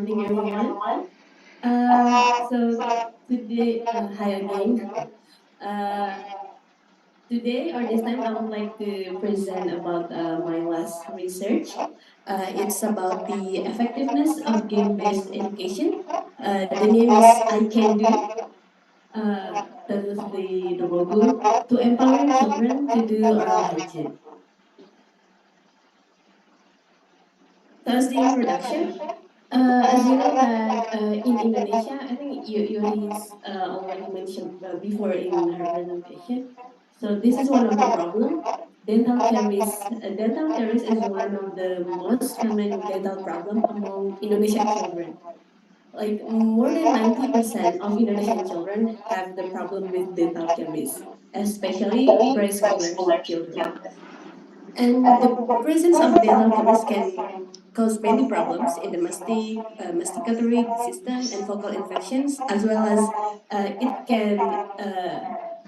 morning, everyone. So today, hi again. Uh, Today or this time, I would like to present about my last research. It's about the effectiveness of game-based education. The name is I Can Do. That was the logo to empowering children to do oral hygiene. That's the introduction. As you know that in Indonesia, I think Yuri's already mentioned before in her presentation. So this is one of the problem. Dental caries is one of the most common dental problem among Indonesian children. Like more than 90% of Indonesian children have the problem with dental caries, especially preschoolers children. And the presence of dental caries can cause many problems in the masticatory system and vocal infections, as well as it can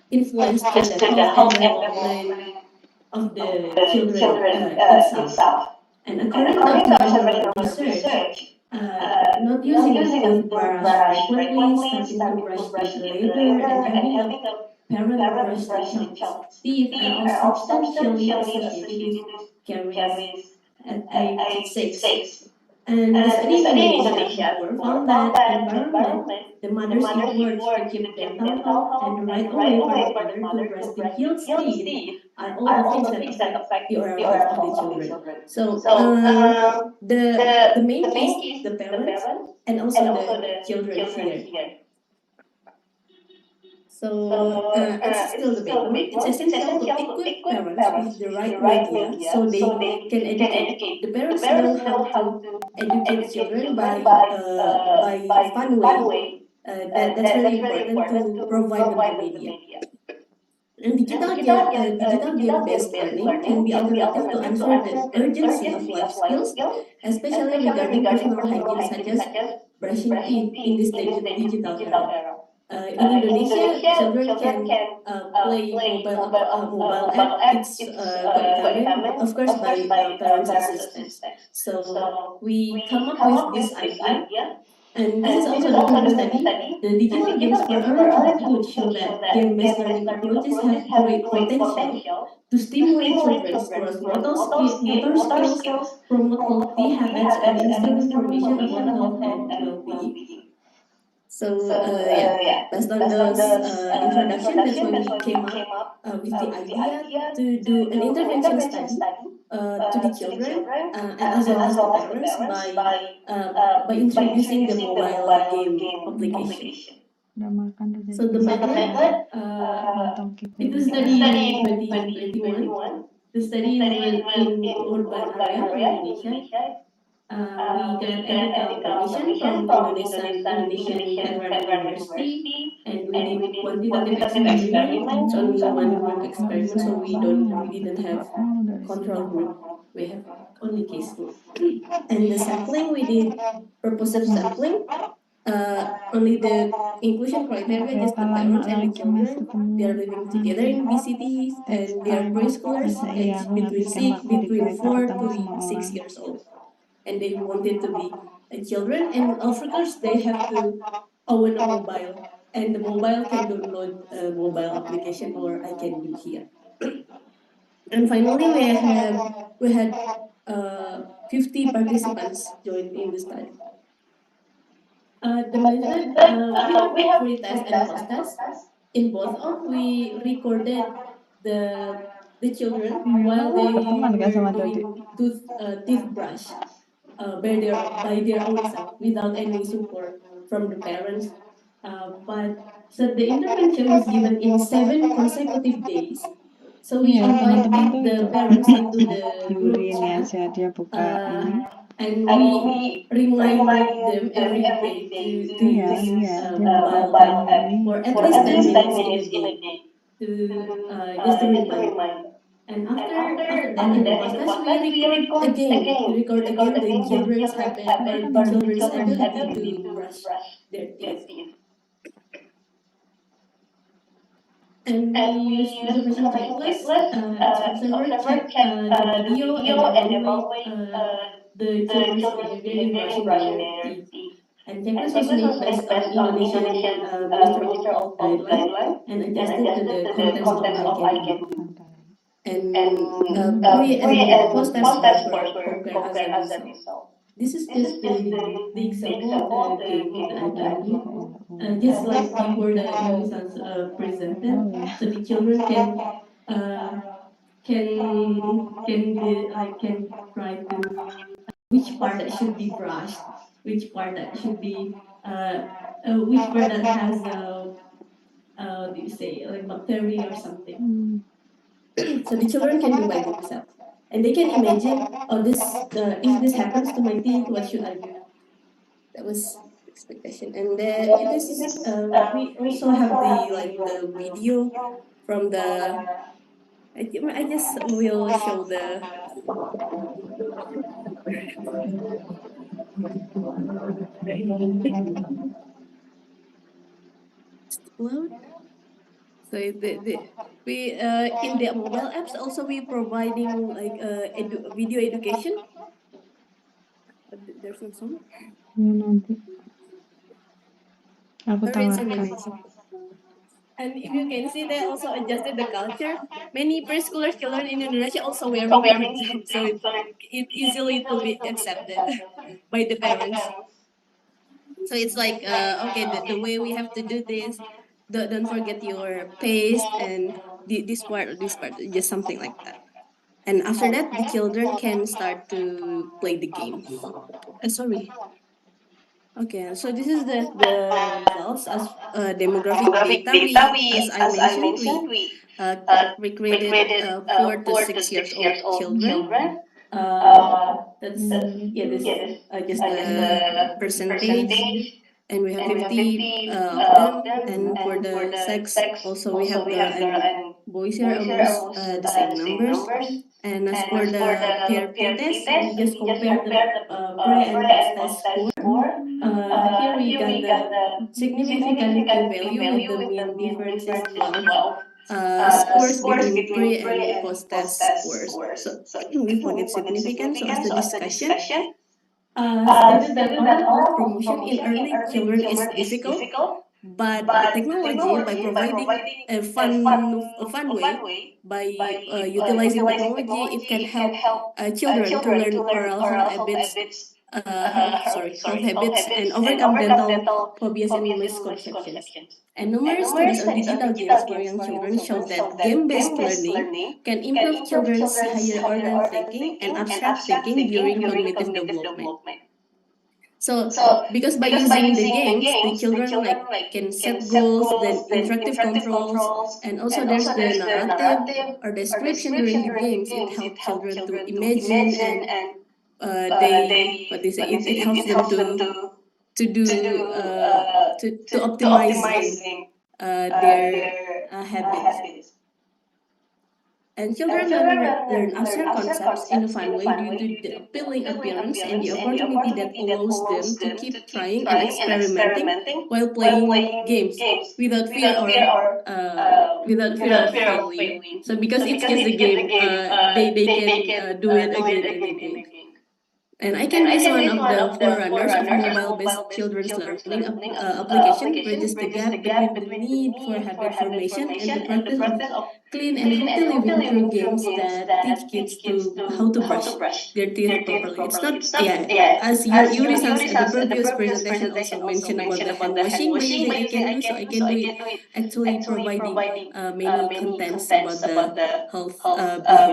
influence to the health and development of the children itself. And according of several research, not using a toothbrush frequently, starting to brush teeth later, and having a parent brush the child's teeth are all substantially associated with caries at age 6. And the study in Indonesia before found that environment, the mother's eat words to keep dental health, and the right way for the father to brush the healed teeth are all the things that affect the oral health of the children. So the main is the parents and also the children here. So it's still the background. It's essential to equip parents with the right media so they can educate. The parents know how to educate children by fun way. That's really important to provide them the media. And digital game-based learning can be alternative to answer the urgency of life skills, especially regarding personal hygiene such as brushing teeth in this digital era. In Indonesia, children can play mobile app. It's quite common, of course, by parents' assistance. So we come up with this idea, and this is also the previous study. The digital games for early childhood show that game-based learning approaches have great potential to stimulate children's gross motor skills, promote healthy habits, and instill information about health and well-being. So yeah, based on those introduction, that's why we came up with the idea to do an intervention study to the children and as well as the parents by introducing the mobile game application. So the method, it was study in 2021. The study was in urban area in Indonesia. We got ethical permission from Indonesian Environment University, and we did quantitative experiment. It's only one group experiment, so we didn't have control group. We have only case group. And the sampling we did purposive sampling. Only the inclusion criteria just the parents and the children. They are living together in BCTs and they are preschoolers aged between 4 to 6 years old, and they wanted to be children. And of course, they have to own a mobile, and the mobile can download a mobile application or I can do here. And finally, we had 50 participants join in the study. The method, we have pre-test and post-test. In both of, we recorded the children while they were doing teeth brush by their own self without any support from the parents. But so the intervention was given in 7 consecutive days. So we invited the parents into the group Yuri chat, ya dia buka uh, ini. and we remind them every day to use a mobile app for at least 10 minutes in a day to just to remind. And after that, in the podcast, we record again the children's habit or the children's ability to brush their teeth. And we use observation checklist. Each observer check the video and evaluate the children's behavior in brushing their teeth. And Checkers was made based on Indonesian Minister of Health guideline and adjusted to the contents of iCandy. And pre and post test scores were compared as a result. This is just the example of the game in iCandy. Just like before the results presented, so the children uh, can try to which part that should be brushed, which part that should be uh, which part that has what do you say, like bacteria or something. So the children can do by themselves, and they can imagine, oh, this if this happens to my teeth, what should I do? That was expectation, and this is we also have the the video from the. I just will show the load. So we in the mobile apps also we providing like video education. There's no song. Nanti aku Or it's tawarkan. animation. And if you can see, they also adjusted the culture. Many preschooler children in Indonesia also wearing hijab, so it easily to be accepted by the parents. So it's like, okay, the way we have to do this. Don't forget your paste and this part or this part, just something like that. And after that, the children can start to play the game. Sorry. Okay, so this is the results as demographic data. We, as I mentioned, uh, we created 4 to 6 years old children. That's yeah, this just the percentage, and we have 50 of them. And for the sex, also we have girl and boys here almost the same numbers. And as for the peer pretest, we just compare the pre and post test score. Here we got the significant p-value with the mean difference is 12 scores between pre and post test scores. So we found it significant. So as the discussion stated that oral health promotion in early children is difficult, but the technology, by providing a fun way, by utilizing technology, it can help children to learn oral health habits, health habits, and overcome dental phobias and misconceptions. And numerous studies on digital games for young children show that game-based learning can improve children's higher order thinking and abstract thinking during cognitive development. So because by using the games, the children like can set goals, then interactive controls, and also there's the narrative or description during the games. It helps children to imagine, and they what they say, it helps them to do to optimizing their habits. And children learn abstract concepts in a fun way due to the appealing appearance and the opportunity that allows them to keep trying and experimenting while playing games without fear or without fear of failing. So because it's just a game, they can do it again and again. And iCandy is one of the forerunners of mobile-based children's learning application, bridges the gap between the need for habit formation and the practice of clean and healthy living through games that teach kids to how to brush their teeth properly. It's not, yeah, as Yuri-san's the previous presentation also mentioned about the hand washing by using iCandy, so iCandy actually providing many contents about the health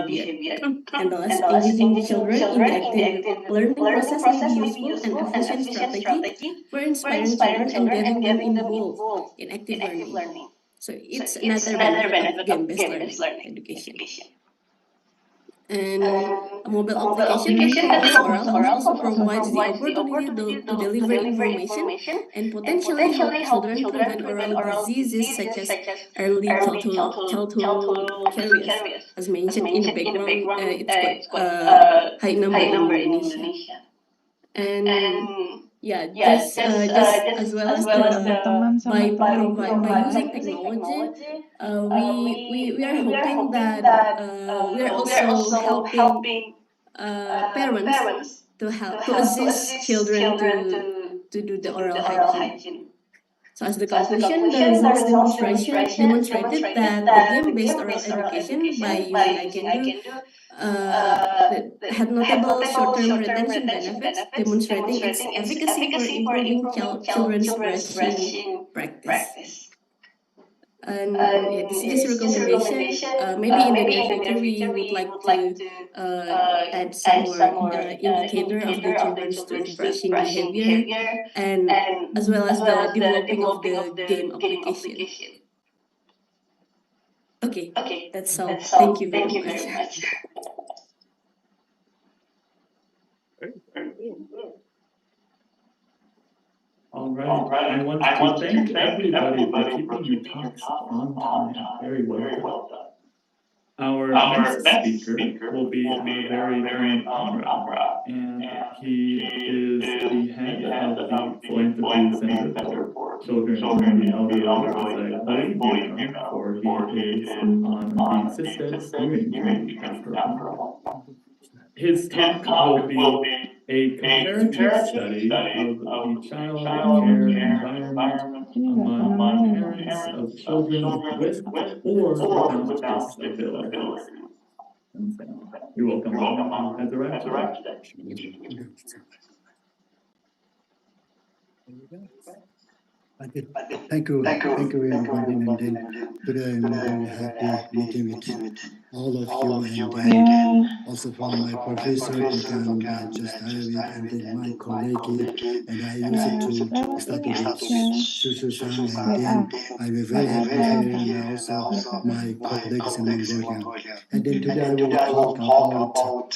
behavior. And thus, engaging children in the active learning process may be useful and efficient strategy for inspiring children and getting them involved in active learning. So it's another benefit of game-based learning education. And a mobile application that promotes oral health also provides the opportunity to deliver information and potentially help children prevent oral diseases such as early childhood caries. As mentioned in the background, it's quite high number in Indonesia. And yeah, just as well as the by using technology, we are hoping that we are also helping parents to help to assist children to do the oral hygiene. So as the conclusion, the results demonstrated that the game-based oral education by using I Can Do had notable short-term retention benefits, demonstrating its efficacy for improving children's brushing practice. And yeah, this is just a recommendation. Maybe in the near future, we would like to add some more indicator of the children's toothbrushing behavior, and as well as the developing of the game application. Okay, that's all. Thank you very much. All right. I want to thank everybody for keeping your talks on time. Very well done. Our next speaker will be our very own Amra, and he is the head of the Philanthropy Center for Children and the Elderly, as I believe you know, for he is on the SYSTED Steering Committee after all. His talk will be a comparative study of the child care environment among parents of children with or without disabilities. And so, you're welcome on as a rep today. Thank you everybody, and then today I'm very happy meeting with all of you, and then also from my professor that I'm just with, and then my colleague, and I used to study with Shushu-san, and then I'm very happy hearing also my colleagues in Mongolia. And then today I will talk about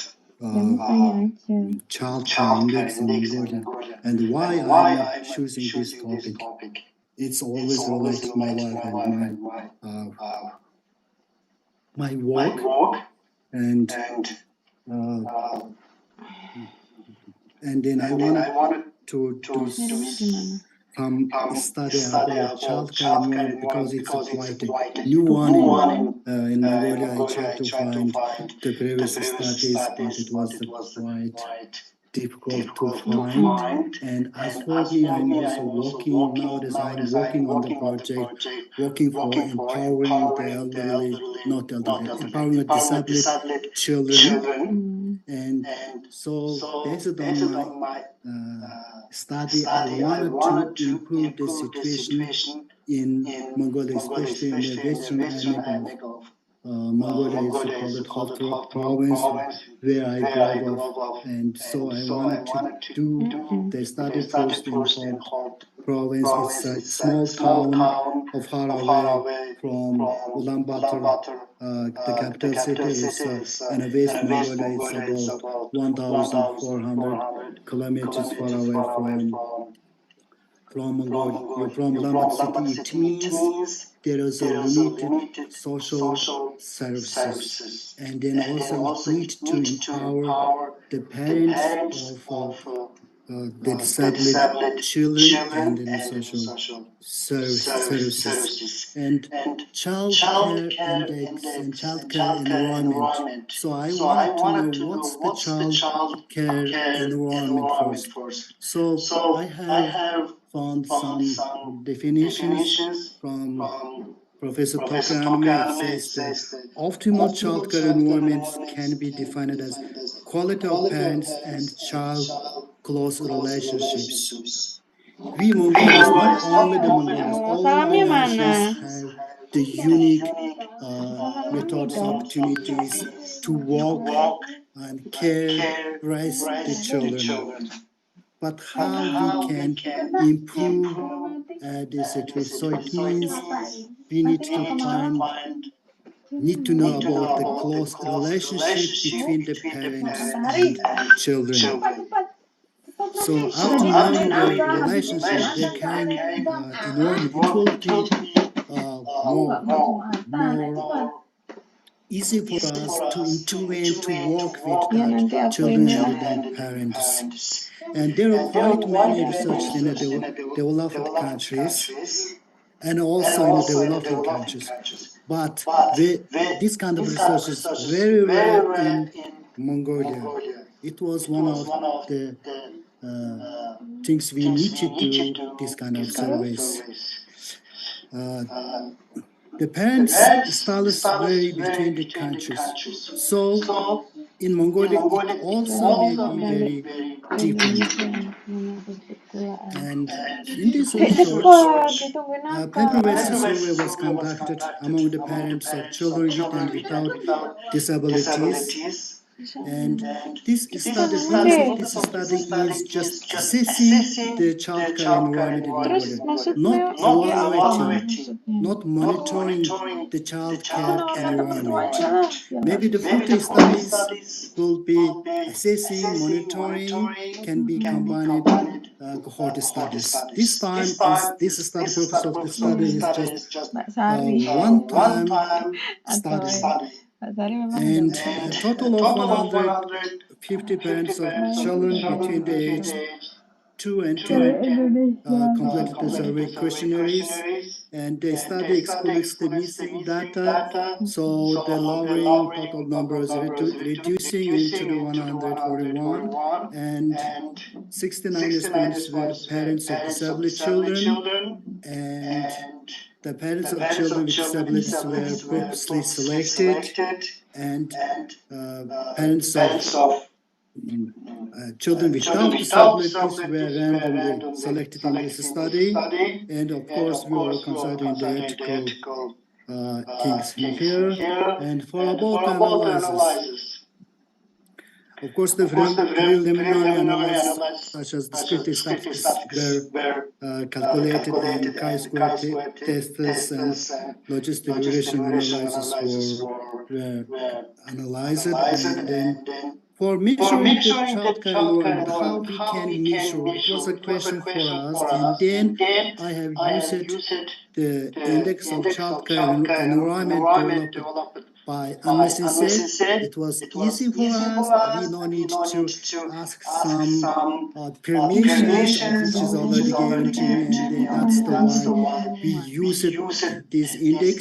child care index in Mongolia and why I'm choosing this topic. It's always related to my life and my work, and then I wanted to study about child care more because it's quite a new one in Mongolia. I tried to find the previous studies, but it was quite difficult to find. And as for me, I'm also working nowadays. I'm working on the project, working for empowering the elderly, not elderly, empowering the disabled children. And so based on my study, I wanted to improve the situation in Mongolia, especially in the western end of Mongolia. Is called Hot province, where I grew up, and so I wanted to do the study first in Hot province. It's a small town of far away from Ulaanbaatar, the capital city. Is in West Mongolia. It's about 1,400 kilometers far away from Mongolia, from Ulaanbaatar city. It means there is a limited social services, and then also it needs to empower the parents of the disabled children and then social services and child care index and child care environment. So I wanted to know what's the child care environment first. So I have found some definitions from Professor Tokranami. It says that optimal child care environments can be defined as quality of parents and child close relationships. We Mongolians, not only the Mongolians, all the nations have the unique methods, opportunities to walk and care, raise the children. But how we can improve the situation? So it means we need to know about the close relationship between the parents and children. So after knowing the relationship, their caring environment, it will be more easy for us to intervene, to work with the children and the parents. And there are quite many researchers in the developed countries and also in the developing countries. But this kind of research is very rare in Mongolia. It was one of the things we need to do this kind of surveys. The parents' styles vary between the countries. So in Mongolia, it also may be very different. And in this research, a paper-based survey was conducted among the parents of children with and without disabilities. And this study, the purpose of this study is just assessing the childcare environment in Mongolia, not evaluating, not monitoring the childcare environment. Maybe the future studies will be assessing, monitoring, can be combined cohort studies. This time is this study purpose of the study is just one-time study, and a total of 150 parents of children between the age 2 and 10 completed the survey questionnaires, and the study excludes the missing data, so the lowering total number is reducing into the 141, and 69 respondents were parents of disabled children, and the parents of children with disabilities were purposely selected, and parents of children without disabilities were randomly selected in this study. And of course, we were considering the ethical things in here. And for about the analysis, of course, the preliminary analysis, such as descriptive statistics, were calculated, and chi-square tests and logistic regression analysis were analyzed. And then for measuring the childcare environment, how we can measure, it was a question for us. And then I have used the index of childcare environment developed by SYSTED. It was easy for us. We no need to ask some permissions of which is already given to me, and that's the why we use this index.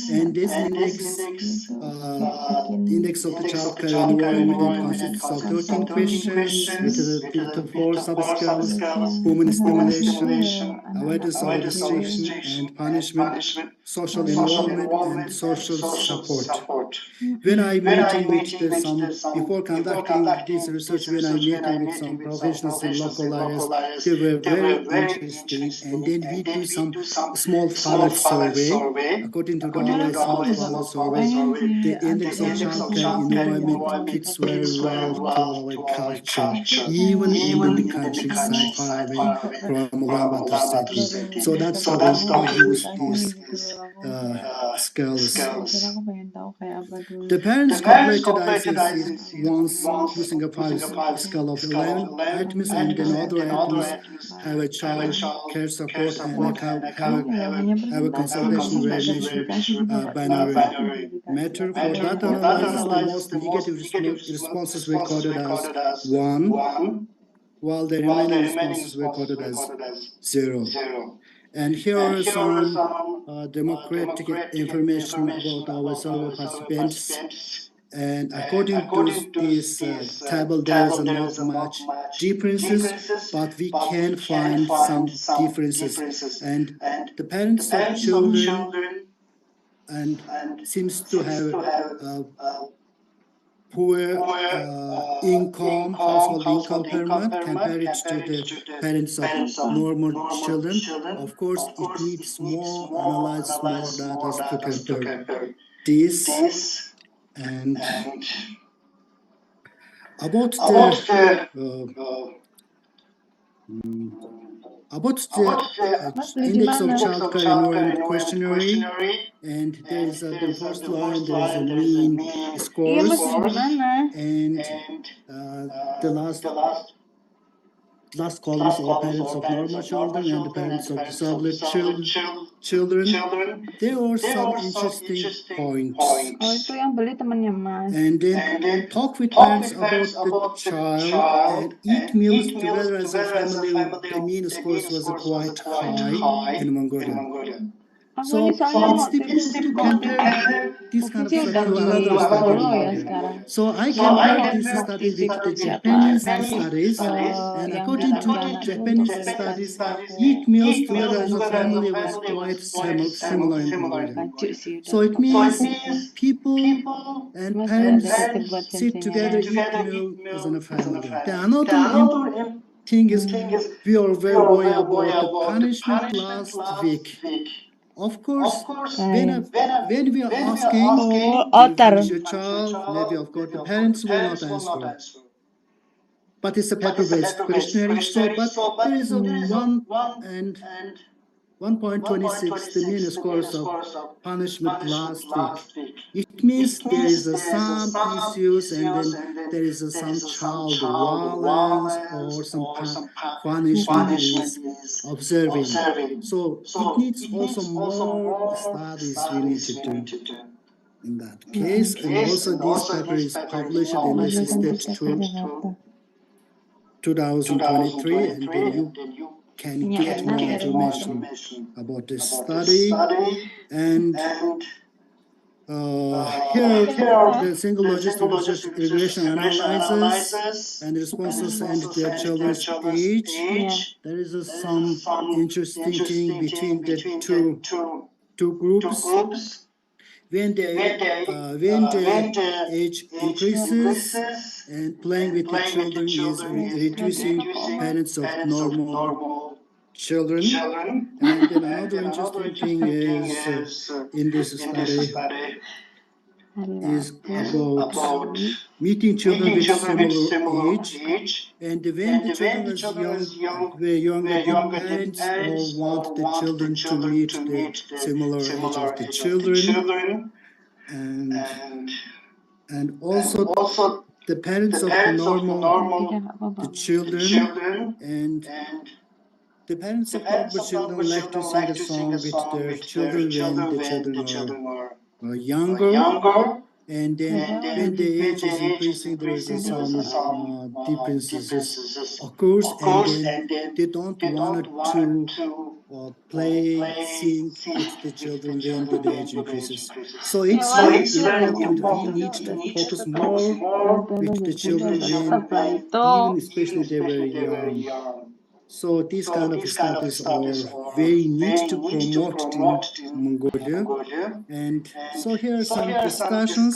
And this index of the childcare environment consists of 13 questions with the 4 subscales: human stimulation, awareness of restriction and punishment, social involvement, and social support. When I meeting with before conducting this research, when I meeting with some professionals in local areas, they were very interesting. And then we do some small pilot survey. According to our small pilot survey, the index of childcare environment fits very well to our culture, even in the countryside far away from groundwater setting. So that's how we use these scales. The parents completed ICC once using a 5 scale of 11 items, and then other items have a child care support and have a consultation where measured binary matter. For data analysis, the most negative responses were coded as 1, while the remaining responses were coded as 0. And here are some democratic information about our survey participants. And according to this table, there is not much differences, but we can find some differences. And the parents of children and seems to have poor household income per month compared to the parents of normal children. Of course, it needs more analysis, more data to compare this. And about the index of childcare environment questionnaire, and there is the first line, there is a mean scores, and the last columns are parents of normal children and the parents of disabled children. There are some interesting points. And then talk with parents about the child and eat meals together as a family. The mean scores was quite high in Mongolia. So it's difficult to compare this kind of study to another study in Mongolia. So I compared this study with the Japanese studies, and according to Japanese studies, eat meals together as a family was quite similar in Mongolia. So it means people and parents sit together, eat meal as in a family. The another thing is we are very worried about the punishment last week. Of course, when we are asking, do you punish your child? Maybe, of course, the parents will not answer. But it's a paper-based questionnaire. So, but there is a 1.26, the mean scores of punishment last week. It means there is some issues, and then there is some child violence or some punishment is observing. So it needs also more studies we need to do in that case. And also this paper is published in the SYSTED 2023, and then you can get more information about this study. And here the single logistic regression analyzes and responses and their children's age. There is some interesting thing between the two groups. When the age increases and playing with the children is reducing parents of normal children. And then another interesting thing is in this study is about meeting children with similar age. And when the children was were younger, the parents all want the children to meet the similar age of the children. And also the parents of the children, and the parents of normal children like to sing a song with their children when the children are younger. And then when the age is increasing, there is some differences occurs, and then they don't want to play, sing with the children when the age increases. So it's very important. We need to focus more with the children when, even especially they were young. So these kind of studies are very need to promote in Mongolia. And so here are some discussions.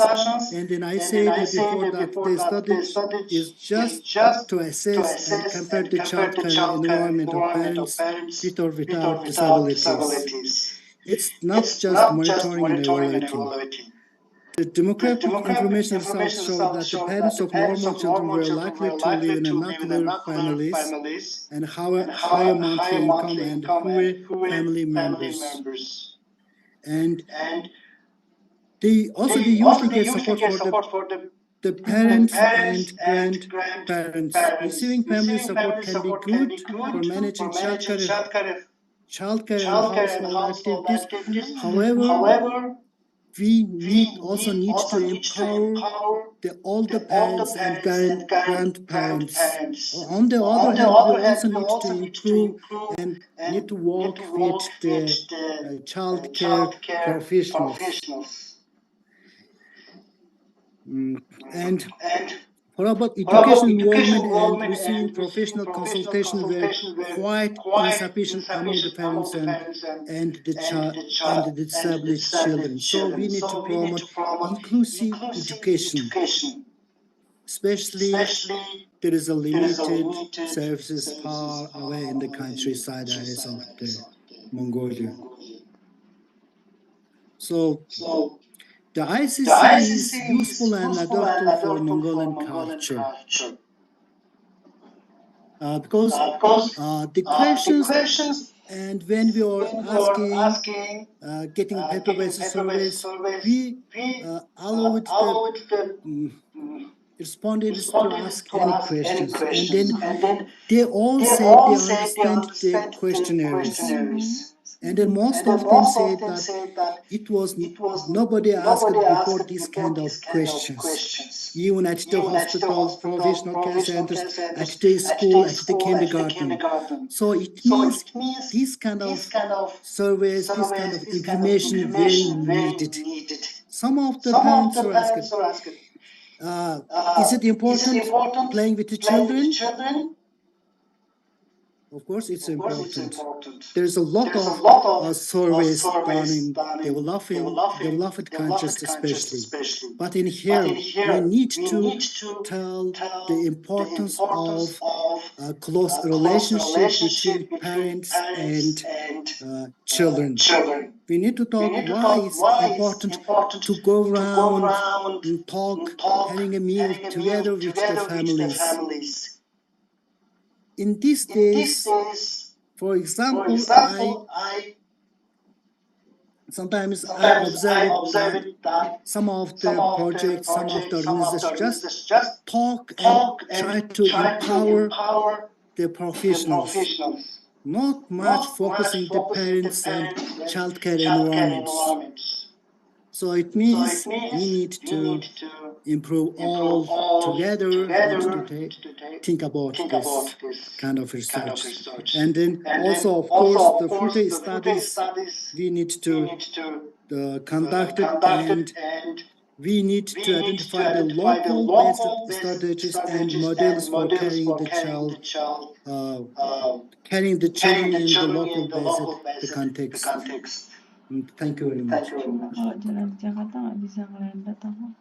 And then I said before that the study is just to assess and compare the childcare environment of parents with or without disabilities. It's not just monitoring and evaluating. The demographic information results showed that the parents of normal children were likely to live in nuclear families and have a higher monthly income and fewer family members. And they usually get support for the parents and grandparents. Receiving family support can be good for managing childcare and household activities. However, we also need to empower the older parents and grandparents. On the other hand, we also need to improve and need to work with the child care professionals. And for about education involvement and receiving professional consultation were quite insufficient among the parents and the child and the disabled children. So we need to promote inclusive education, especially there is a limited services far away in the countryside areas of the Mongolia. So the ICC is useful and adaptable for Mongolian culture. Because the questions and when we are asking, getting paper-based surveys, we allowed the respondents to ask any questions, and then they all say they understand the questionnaires. And then most of them said that it was nobody asked before this kind of questions. Even at the hospital, professional care centers, at the school, at the kindergarten. So it means this kind of surveys, this kind of information very needed. Some of the parents are asked, is it important playing with the children? Of course, it's important. There's a lot of surveys done in developed countries especially. But in here, we need to tell the importance of a close relationship between parents and children. We need to talk why it's important to go around and talk, having a meal together with the families. In these days, for example, sometimes I observe that some of the projects, some of the organizations just talk and try to empower the professionals, not much focusing the parents and childcare environments. So it means we need to improve all together, need to think about this kind of research. And then also, of course, the future studies we need to conduct it, and we need to identify the local based strategies and models for carrying the children in the local based context. Thank you very much. Kalau jalan di Jakarta nggak bisa ngeliat data aku.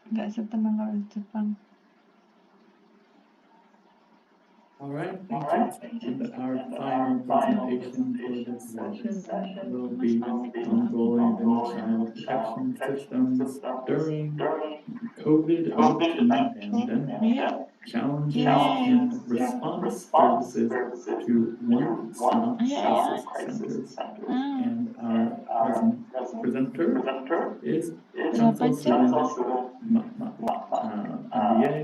Nggak setenang kalau di Jepang. All right, thank you. And our final presentation for this session will be Mongolian and child protection systems during COVID-19 pandemic, challenges and response services to one-stop crisis centers. And our presenter is Chancellor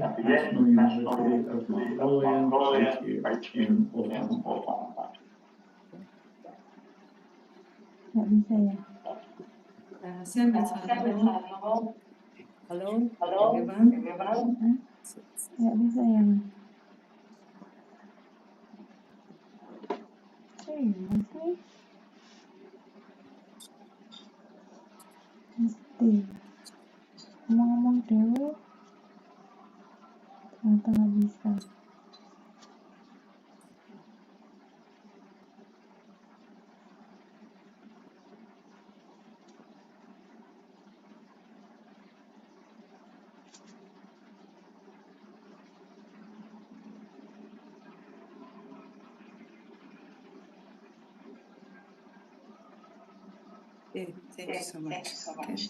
MBA, National University of Mongolia, right here in Ulaanbaatar. Nggak bisa ya? Hello, everyone. Nggak bisa ya? Masih? Mesti ngomong dulu. Ternyata nggak bisa. Thank you so much. Okay.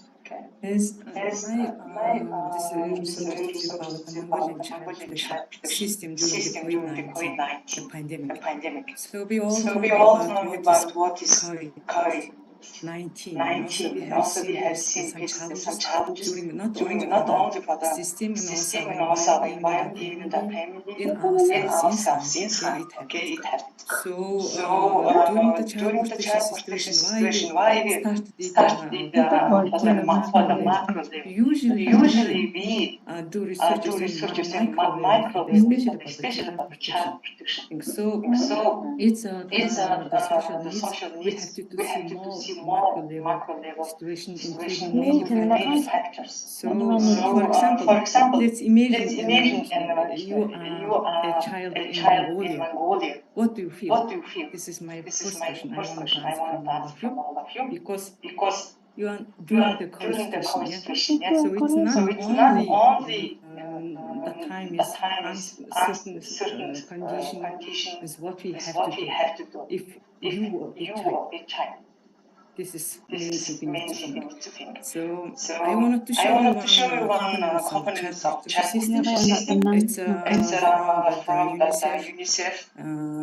As this research is about the Mongolian child protection system during the COVID-19 the pandemic. So we all know about what is COVID-19. Also, we have seen some challenges during not only for the system and also in the family, in ourselves inside. Okay, it happened. So during the child protection situation, why we started for the macro level. Usually we do research in micro level, especially about the child protection. So it's the social needs. We have to see more macro level situation, including many factors. So for example, let's imagine you are a child in Mongolia. What do you feel? This is my first question. I want to ask from all of you because you are doing the conversation. Yeah? So it's not only the time is certain condition is what we have to do. If you were a child. This is amazing thing to think. So I wanted to show you one components of child protection system. It's from the UNICEF.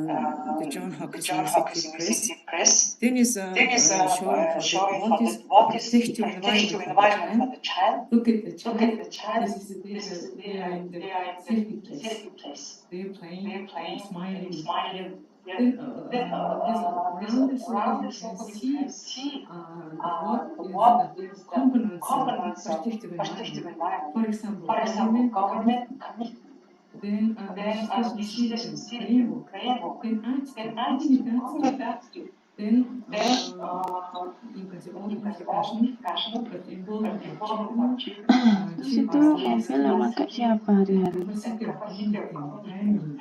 the John Hawkes University Press. Then is showing for what is protective environment for the child. Look at the Look at child. the child. This is they are in the safety place. They're playing and smiling. Yeah. Then this around the circle you can see what is the components of protective environment. For example, government commitment, then legislation system framework, then attitude. How do you attitude? Then you can say open discussion, but involvement of children, Terus itu mobil yang pakai siapa hari-hari? capacity of communicating, timing,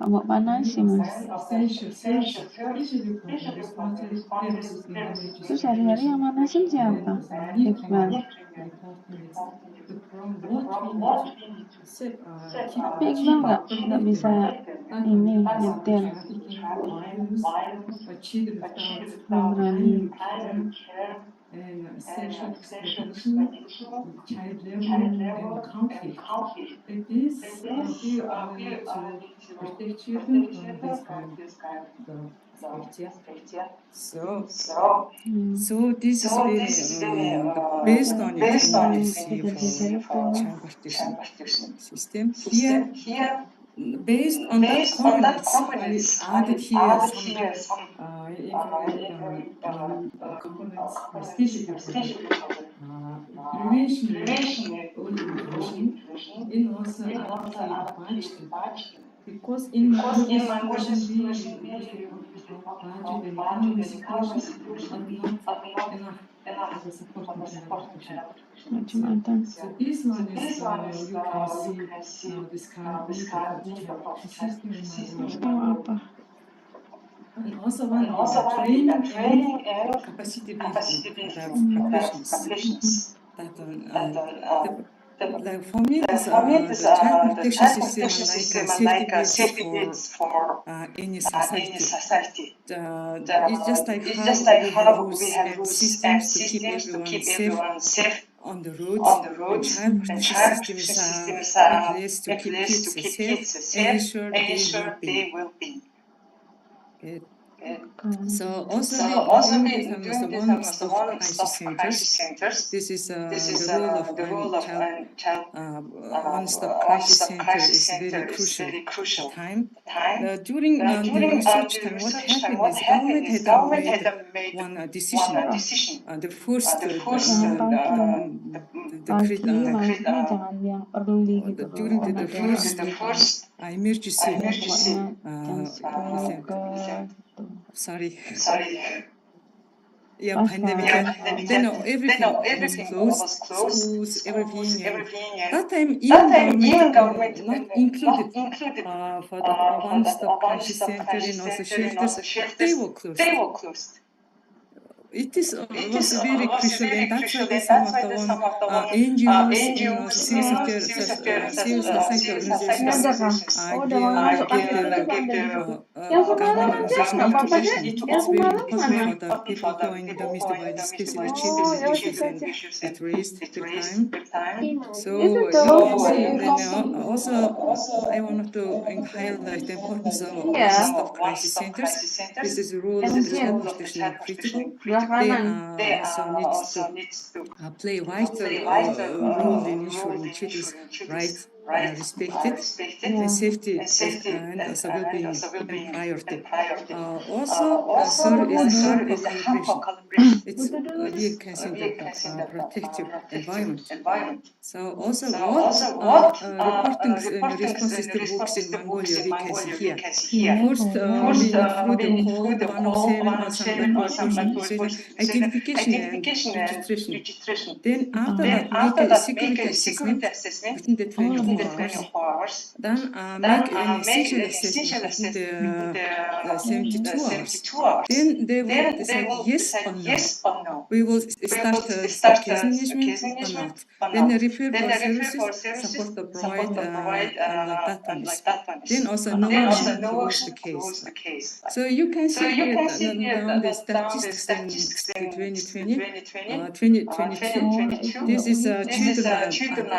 Agak panas sih mas. essential services. This is important. Responsive services in emergency Terus hari-hari yang manasin siapa? Iqbal. reporting is the problem. What we need to set, keep Tapi Iqbal nggak bisa ini nyetir. virus, children without Belum berani. primary care, and sexual exploitation, child labor, and conflict. This we are need to protect children from this kind of aspect. Yeah. So this is very based on it we see for child protection system here. Based on that comments, I added here some Components for specific prevention or education, and also budget. Because in Mongolia situation, we used to talk about budget and economic situation are not enough for supporting child protection. Macam-macam. So this one is you can see this kind of need for the child protection system in Mongolia. Tahu apa? And also one is training and capacity building for the professionals. Like for me, the child protection system like a safety nets for any society. It's just like how we have rules and systems to keep everyone safe on the roads. Child protection system is a place to keep kids safe and ensure they will be. So also we do some one-stop crisis centers. This is the role of child one-stop crisis center is very crucial time. During the research time, what happened is government had made one decision. The first jangan yang early gitu loh. during the first emergency. Sorry. Yeah, pandemic. Then everything was closed. Schools, everything. That time, even government not included for the one-stop crisis center and also shelters. They were closed. It was very crucial, and that's why some of the NGOs, civil society organizations give the government organization information. It's very important for the people who are in domestic violence, especially children issues and raised at the time. So you can see, then also I want to highlight the importance of one-stop crisis centers. This is the role of the child protection is critical. They also needs to play vital role in ensuring children's rights are respected, and safety and also well-being and priority. Also, third is harmful collaboration. It's really considered the protective environment. So also what reporting response system works in Mongolia, we can see here. First, we include the code 107 or some identification and registration. Then after that, make a security assessment within the 24 hours. Then make an essential assessment within the 72 hours. Then they will decide yes or no. We will start case management or not. Then refer for services, support the provide, and like that one. Then also no one close the case. So you can see here down the statistics in 2020, 2022. This is children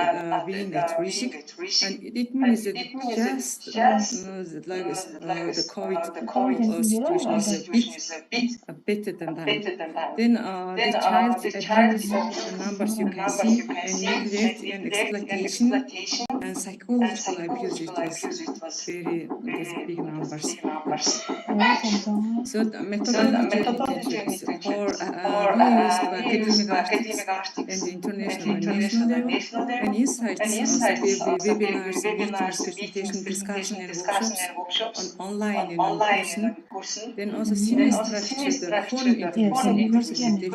being at risk. and it means that just like the COVID situation is a bit better than that. Then the child abuse numbers you can see, and neglect and exploitation and psychological abuse. It was very these big numbers. Evet amca. So the methodology introduced for used academic articles and the international and national level, and insights also webinars, lectures, presentation, discussion, and workshops on online and in person. Then also semi-structured foreign interview centers in the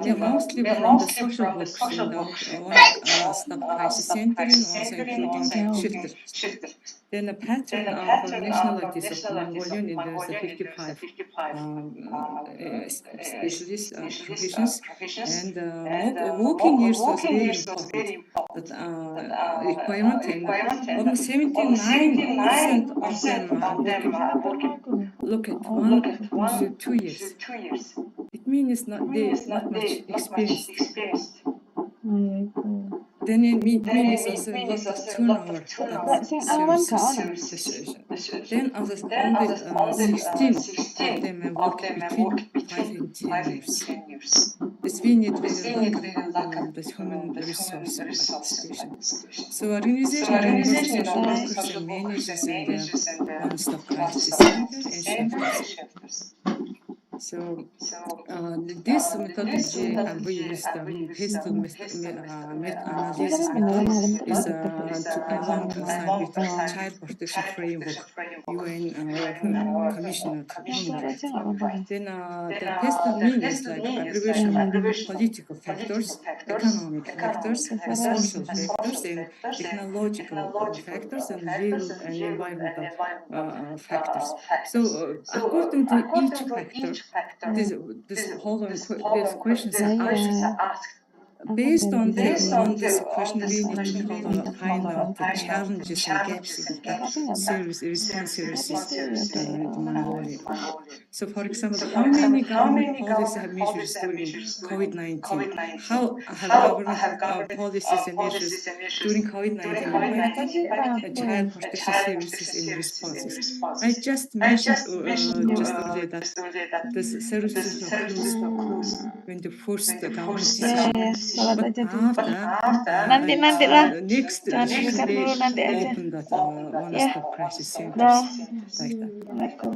different mostly from the social workers in the one-stop crisis center and also including shelter. Then the pattern for nationalities of Mongolian, and there's a 55 specialist professions, and working years was very important. That requirement, and almost 79% of them working. Look at 1 to 2 years. It means not much experienced. Then it means also a lot of turnover at services. Then only 16 of them work between 5 and 10 years. This we need very local the human resource administration. So organization members, social workers, and managers in the one-stop crisis center and shelters. So this methodology we use the PESTEL meta-analysis method is alongside with Child Protection Framework, UN Commissioner to Human Rights. Then the PESTEL means like abbreviation of political factors, economic factors, social factors, and technological factors, and legal and environmental factors. So according to each factor, these questions are asked. Based on this question, we need to find out the challenges and gaps in the response services in Mongolia. So, for example, how many government policies have measures during COVID-19? How have government policies and measures during COVID-19 impacted child protection services and responses? I just mentioned just earlier that the services were closed when the first government decision. But after next decision, they opened that one-stop crisis centers like that.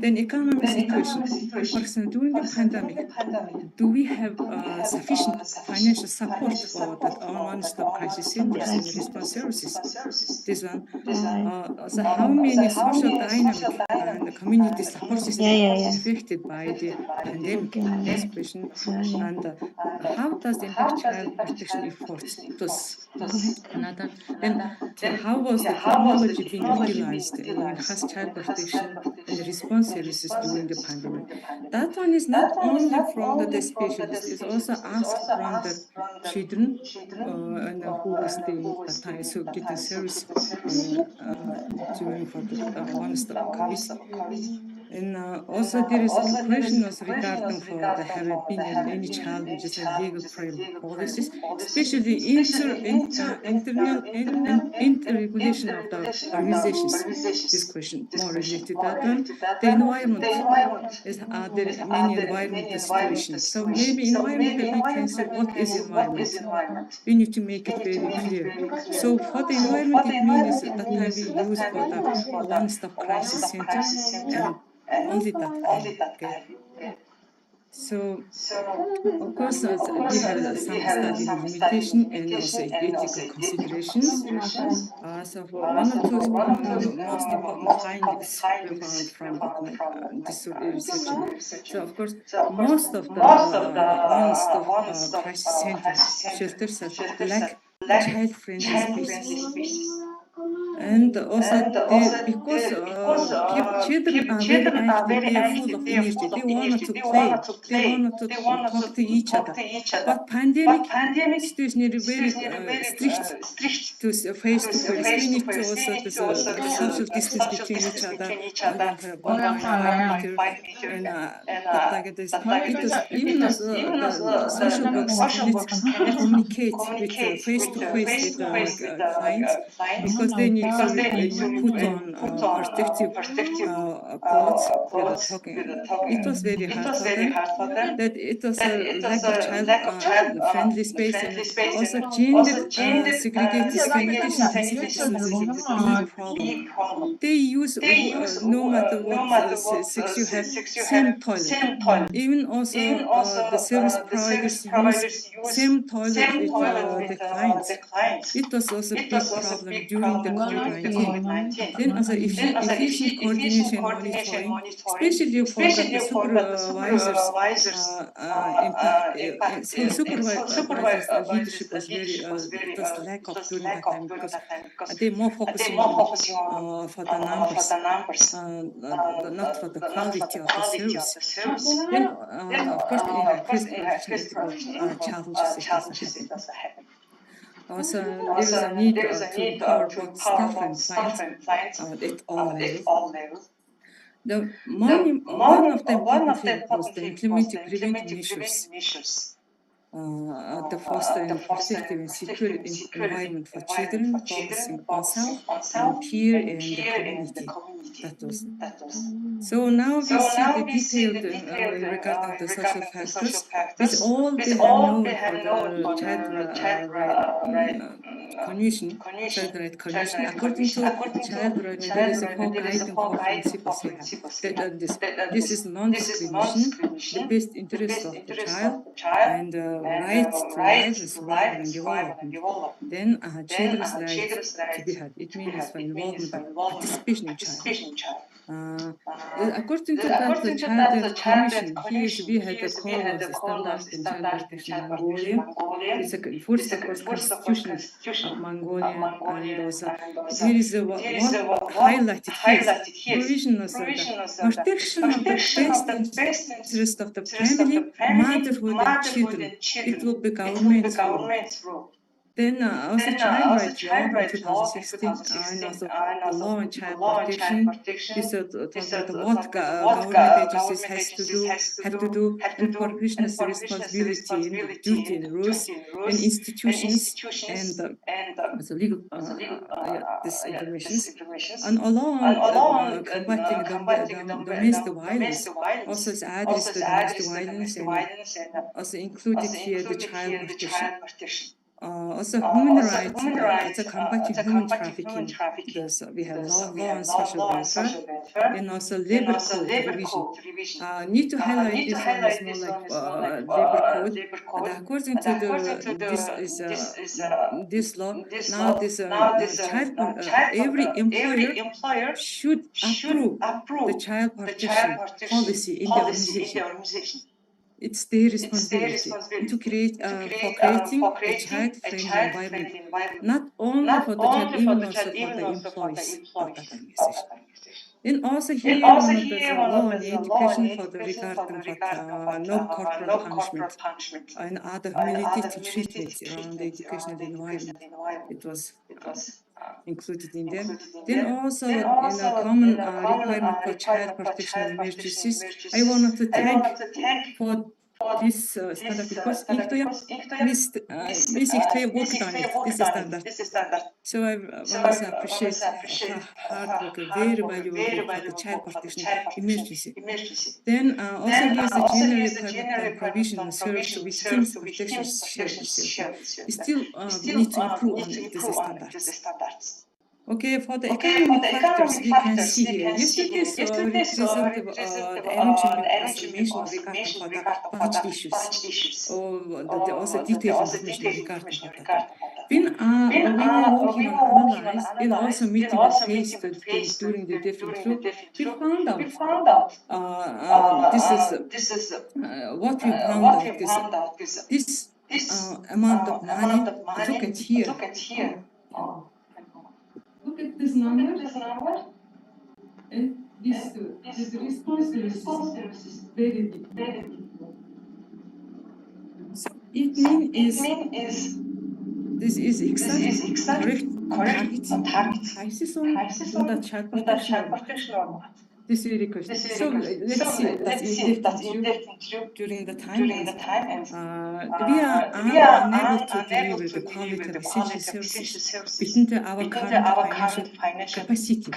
Then economic situation. For example, during the pandemic, do we have sufficient financial support for that one-stop crisis centers and response services? This one. So how many social dynamic and community support systems affected by the pandemic? This question. And how does the impact child protection efforts? Plus another. Then how was the technology being utilized in has child protection and response services during the pandemic? That one is not only from the specialists, it's also asked from the children and who staying at that time, so getting service during for the one-stop COVID. And also there is a question also regarding for the having been any challenges and legal framework policies, especially internal and interregulation of the organizations. This question more related to that one. The environment is there many environmental situations. So maybe environmental we can say what is environment. We need to make it very clear. So for the environment it means that time we use for the one-stop crisis center and only that kind. Okay. So, of course, we have some study limitation and also ethical considerations. So, for one or two most important findings we found from this research. So, of course, most of the one-stop crisis center shelters lack child-friendly spaces. And also, because children are very active, they are full of energy. They wanted to play. They wanted to talk to each other. But pandemic situation is very strict to face to face. We need to also this, social distance between each other, 1.5 meter, and but like this, it was even as the social workers cannot communicate with face to face with clients because they need to put on protective clothes with the talking. It was very hard for them. That it was a lack of child friendly space and also gender segregated sanitation facilities is a big problem. They use no matter what sex you have, same toilet. Even also the service providers use same toilet with the clients. It was also a big problem during the COVID-19. Then as a efficient coordination and monitoring, especially for the supervisors, supervisors leadership was very, it was lack of during that time because they more focusing on for the numbers, not for the quality of the service. Then, of course, in increased protection, ethical challenges it also happen. Also, there is a need to empower both staff and clients at all levels. One of the important field was the implementing preventive measures. The fostering protective and secure environment for children, focusing on self and peer and the community. That was. So now we see the detailed regarding the social factors. With all they have known for the child right convention, child right convention. According to child right, there is a four guiding core principles we have. This is non-discrimination, the best interest of the child, and right to life, survival, and development. Then children's right to be had. It means for involvement of participation in child. According to that, the Child Commission, we had the call of the standard in child protection in Mongolia. It's a first, of course, constitution of Mongolia, and also there is what highlighted here, provision of the protection of the best interest of the family, motherhood, and children. It will be government's role. Then also child rights law in 2016 and also the law on child protection. This talk about what government agencies have to do and professionals' responsibility and duty and rules and institutions and also legal this information. And along combating domestic violence, also is addressed the domestic violence and also included here the child protection. Also, human rights, it's a combating human trafficking. We have law on social welfare and also labor code revision. Need to highlight this one is more like labor code. And according to this law, now this every employer should approve the child protection policy in the organization. It's their responsibility to create for creating a child-friendly environment, not only for the child, even also for the employees of that organization. And also here, one of the law on education for the regarding no corporal punishment and other humiliating treatment around the educational environment. It was included in them. Then also in a common requirement for child protection emergencies, I wanted to thank for this standard because basically worked on it. This is standard. So I want to appreciate her hard work, very valuable for the child protection emergency. Then also here's the general requirement provision and service victims protection shelter. Still need to improve on these standards. Okay, for the economic factors, we can see here. Yesterday, Representative Evanchimik was mentioned regarding for the budget issues, or the also detailed information regarding for that. When we were working on analyze and also meeting the face during the different group, we found out this is what we found out is this amount of money. Look at here. look at this number, and the response rate is very big. So it means this is exact correct target prices on the child protection or not. This is really question. So let's see that's indefinite during the time, and we are unable to deliver the quality of essential services within our current financial capacity.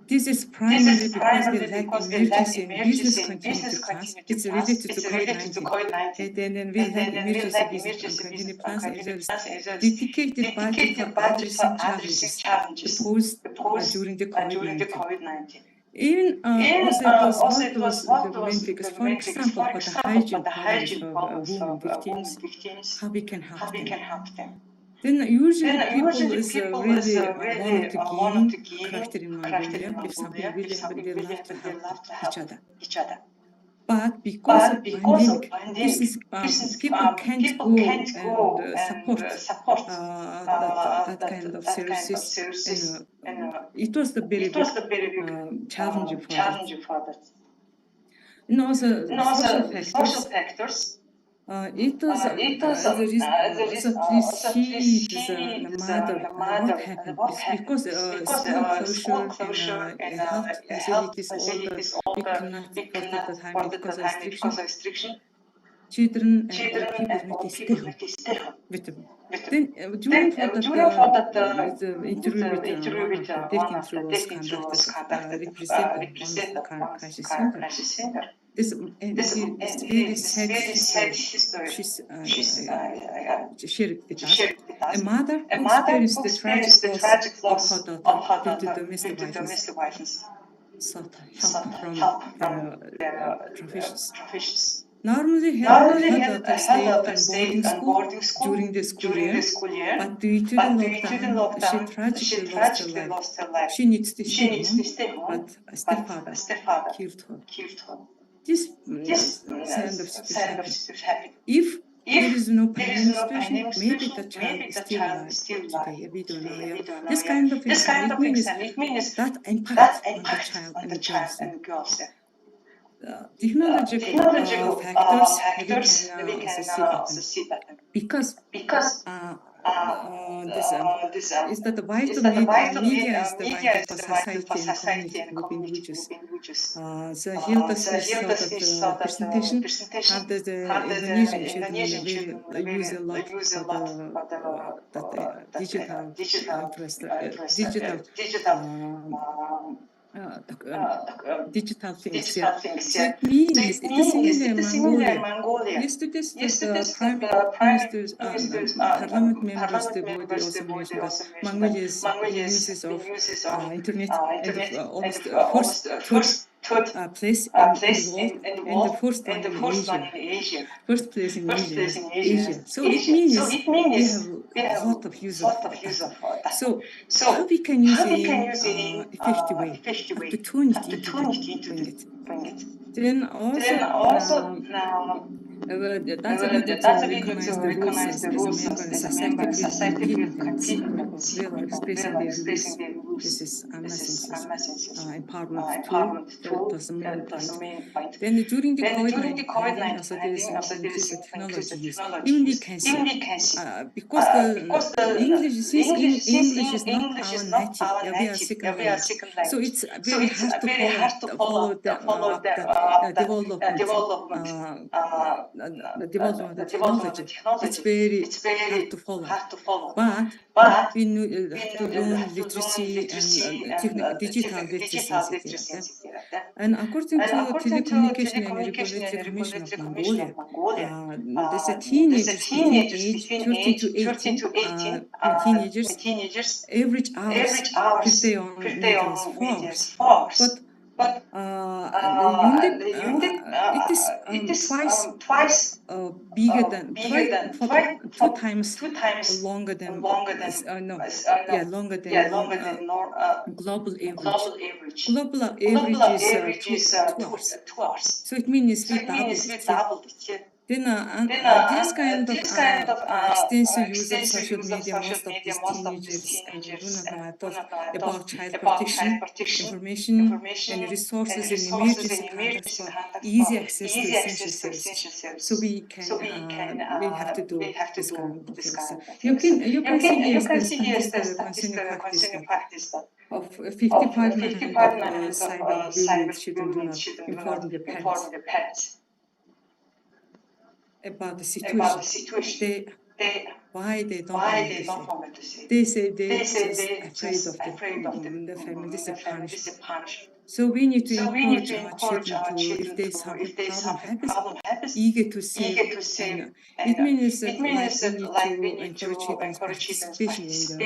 This is primarily because we lack emergency and business continuity plans. It's related to COVID-19. And then we lack emergency business and continuity plans as well as dedicated budget for addressing challenges posed during the COVID-19. Even also what was the main focus, for example, for the hygiene problems of women victims, how we can help them. Then usually people is really one of the giving character in Mongolia. If something really happened, they love to help each other. But because of pandemic, this is people can't go and support that kind of services, and it was the very big challenge for that. And also social factors. It was so please see the mother what happened because school closure and health facilities all we cannot work at the time because of restriction. Children and the people need to stay home with them. Then during the interview with one of the victims was conducted represented one of the crisis center. This is very sad history. She shared with us. A mother who experienced the tragic loss of her daughter due to domestic violence sought help from professionals. Normally, her daughter stayed in boarding school during the school year, but due to the lockdown, she tragically lost her life. She needs to stay home, but a stepfather killed her. This kind of situation happened. If there is no pandemic situation, maybe the child is still alive today. We don't know. Yeah. This kind of excitement is that impact on the child and the girls. Technological factors we can also see that because this is that the vital media is the vital for society and community group individuals. So here the sort of the presentation how does the Indonesian children really use a lot for the digital things. Yeah. So it means it is similar in Mongolia. Yesterday, the Prime Minister's Parliament members, the body also mentioned that Mongolia's uses of internet and almost first place in the world and the first one in Asia. First place in Asia. So it means we have a lot of use of that. So how we can use it in effective way to turn it into bring it. Then also that's a good to recognize the voices as a member of society independence will expressing their views. This is empowerment tool. That's the main point. Then during the COVID-19 pandemic, also there is increased technology use. Even we can see because the English is not our native. We are second language. So it's very hard to follow the development of the technology. It's very hard to follow. But we have to learn literacy and digital literacy. And according to Telecommunication and Regulatory Commission of Mongolia, there's a teenagers between age 13 to 18 teenagers average hours per day on media's forms. But it is twice bigger than two times longer than global average. Global average is 2 hours. So it means we doubled it. Then this kind of extensive use of social media, most of these teenagers thought about child protection, information, and resources in emergency contexts for easy access to essential services. So we have to do this kind of things. You can see here is the statistic concerning practice that of 55% of cyberbullied children do not inform their parents about the situation. Why they don't want to say. They say they're just afraid of the family. This is a punishment. So we need to encourage our children to, if there's something problem happens, eager to say. And it means that like we need to encourage children's participation in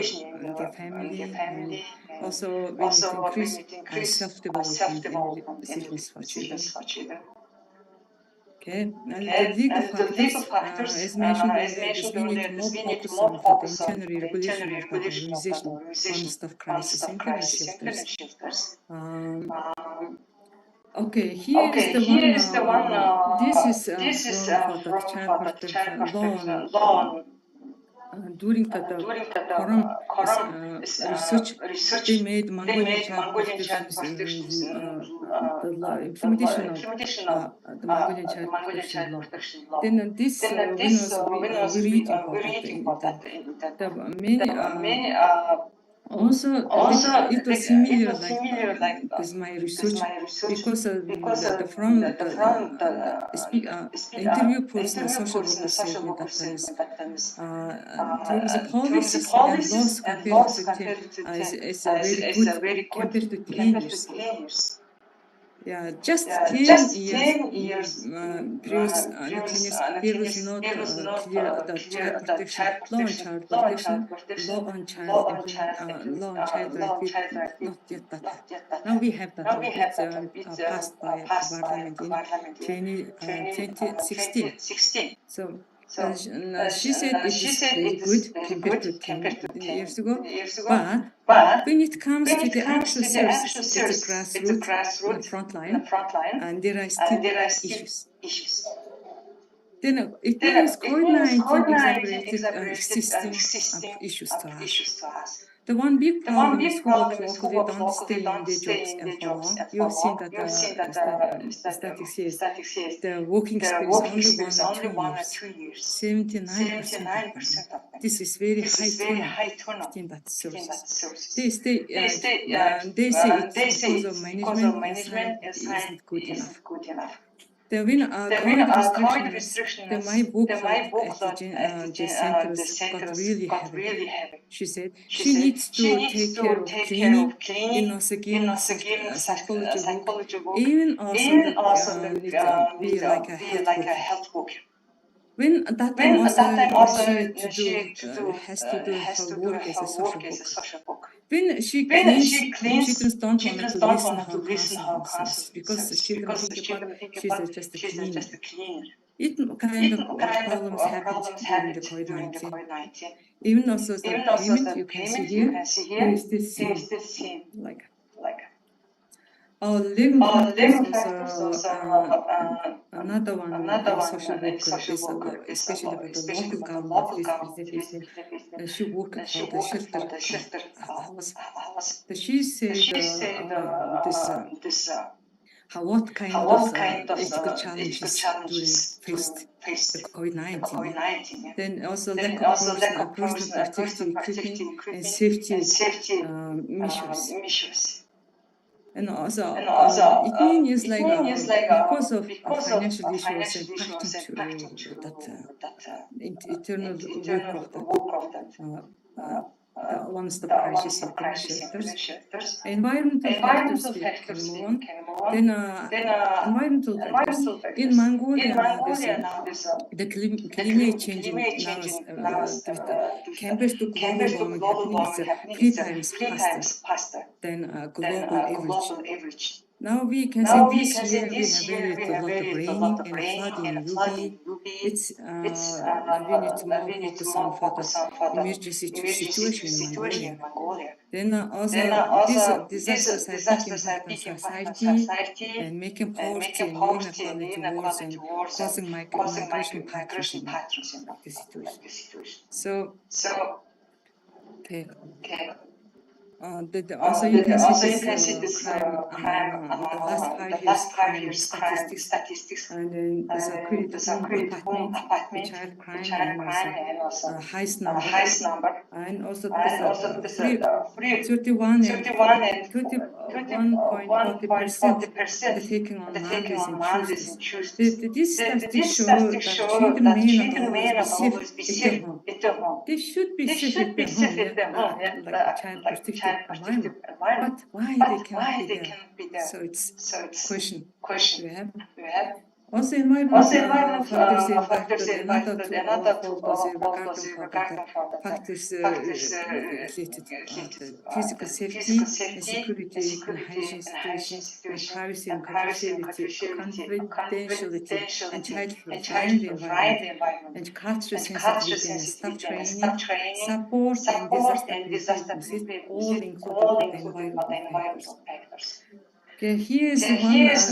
the family, and also we need to increase self-development and resilience for children. Okay, and the legal factors, as mentioned earlier, is we need to more focus on the internal regulation of the organization, one-stop crisis and crisis shelters. Okay, here is the one. This is from for the child protection law. During the forum research, they made Mongolian child protection the law, implementation of the Mongolian child protection law. Then this when was really important. The many also it was similar like this my research because from the interview person, the social worker said me that there was a policies and laws compared to 10 is very good compared to 10 years. Yeah, just 10 years previous 10 years there was not clear the child protection law on child protection, law on child law on child rights, not yet that happened. Now we have that law. It's passed by the parliament in 2016. So she said it is very good compared to 10 years ago, but when it comes to the actual services, it's a grassroots, the front line, and there are still issues. Then it means COVID-19 exacerbated existing issues to us. The one big problem is who work locally don't stay in their jobs for long. You have seen that the statistics says the working experience only 1 or 2 years. 79% of them. This is very high turnover within that services. They say it's because of management side isn't good enough. The when COVID restrictions, my workload at the centers got really heavy. She said she needs to take care of cleaning, also giving psychology work, even also need to be like a health worker. When at that time also she has to do her work as a social worker. When she cleans, children don't want to listen her concerns because children think about she's just a cleaner. It kind of problems happened during the COVID-19. Even also the payment you can see here, there is this same like. Our living factors also another one social worker is especially about the local government representatives. She worked for the shelter house. She said this what kind of ethical challenges during faced the COVID-19. Then also lack of personal protective equipment and safety measures. And also, it means like because of financial issues and impacting to that internal work of the one-stop crisis shelters. Environmental factors we can move on. Then environmental factors. In Mongolia now the climate changing now compared to global warming happening is 3 times faster than global average. Now we can see this year we have very a lot of raining and flooding in UB, it's we need to more focus on for the emergency situation in Mongolia. Then also this disasters have big impact on society and making poverty and inequality worse and causing migration patterns in the situation. So, okay. Also you can see this crime the last 5 years crime statistics, and then there's a credit home apartment, the child crime, and also highest number, and also there's a 31 and 31.40% the taking on mothers and children. This statistics show that children may not always be safe at home. They should be safe at their home, like a child protected environment. But why they cannot be there? So it's question we have. Also, environment factors impact another to all those regarding factors related to physical safety and security, and hygiene situation, and privacy and confidentiality, and child-friendly environment, and cultural sensitivity and staff training, support, and disaster preparedness is all included in the environmental factors. Okay, here is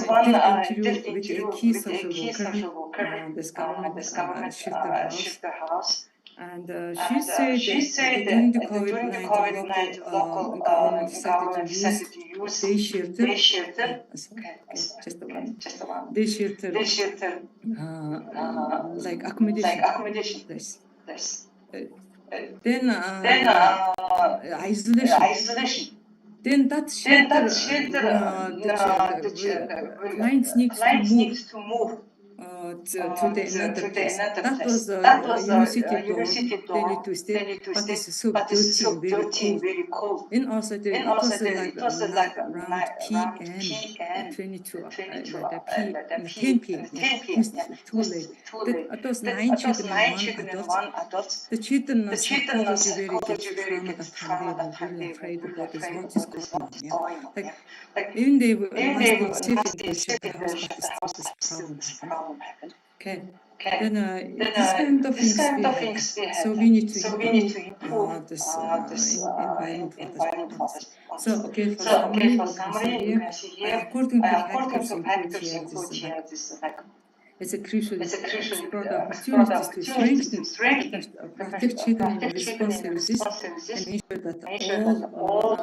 one interview with a key social worker, this government shelter house. And she said that during the COVID-19 local government started to use day shelter. Just one. Day shelter, like accommodation place. Then isolation. Then that shelter, the clients needs to move to the another place. That was a university dorm. They need to stay, but it's so dirty and very cold. And also it was like around PM 22, the 10 PM. It's too late. It was 9 children and 1 adult. The children are supposedly very trauma that time. They were really afraid about this, what is going on. Like even they must be safe in the shelter house, but this problem happened. Okay. Then this kind of things we have. So we need to improve this environment for this. So okay, for summary, you can see here, according to factors included here, this it's a crucial explore the opportunities to strengthen protect children and response services and ensure that all